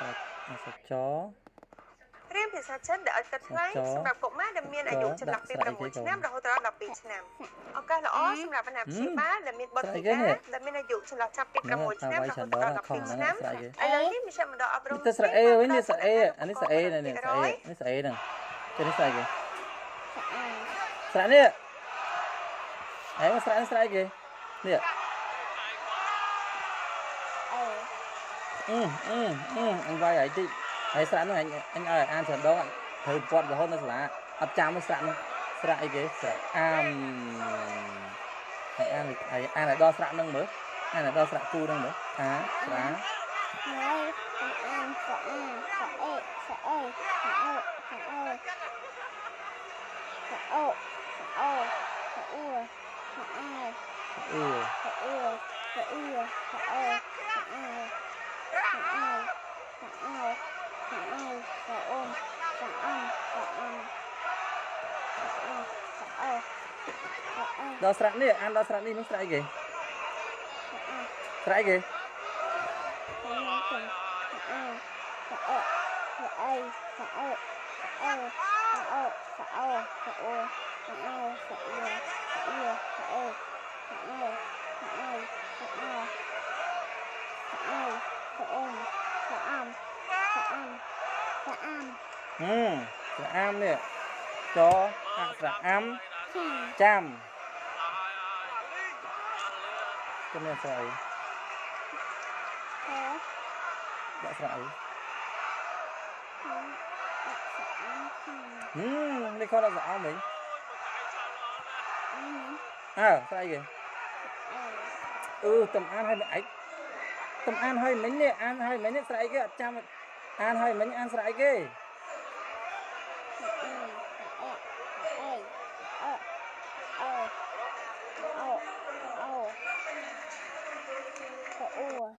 សាច់ចរៀនភាសាចិនដែលឲ្យគិតថ្លៃសម្រាប់កុមារដែលមានអាយុចន្លោះពី6ឆ្នាំរហូតដល់12ឆ្នាំឱកាសល្អសម្រាប់អាណាព្យាបាលដែលមានបុត្រធីតាដែលមានអាយុចន្លោះចាប់ពី6ឆ្នាំរហូតដល់12ឆ្នាំឥឡូវនេះមជ្ឈមណ្ឌលអប់រំទៅស្រអេវិញនេះស្រអេអានេះស្រអេនេះស្រអេនេះស្រអេហ្នឹងចេះនេះស្រអេគេស្រអេនេះអេមកស្រអេស្រអេគេនេះអញវាយឲ្យតិចហើយស្រៈហ្នឹងអញឲ្យអានច្រើនដងត្រូវពាត់រហូតនៅសាលាអត់ចាំទេស្រៈហ្នឹងស្រៈអីគេស្រៈហើយអានឲ្យដល់ស្រៈហ្នឹងមើលអានឲ្យដល់ស្រៈគូហ្នឹងមើលអាស្រៈហើយអានស្រៈស្រៈអេស្រៈអេស្រៈអូស្រៈអូស្រៈអូស្រៈអូស្រៈអ៊ូស្រៈអាស្រៈអ៊ូស្រៈអ៊ូស្រៈអូស្រៈអ៊ូស្រៈអូស្រៈអូស្រៈអូស្រៈអូស្រៈអ៊ំស្រៈអូដល់ស្រៈនេះអានដល់ស្រៈនេះនឹងស្រៈអីគេស្រៈអីគេស្រៈអាមនេះចអស្រៈអាំចាំចាំនេះស្រៈអីដាក់ស្រៈអីនេះគាត់ដាក់ស្រៈអមវិញស្រៈអីគេតំអានឲ្យមិនអីតំអានឲ្យមិញនេះអានឲ្យមិញនេះស្រៈអីគេអត់ចាំអានឲ្យមិញអានស្រៈអីគេ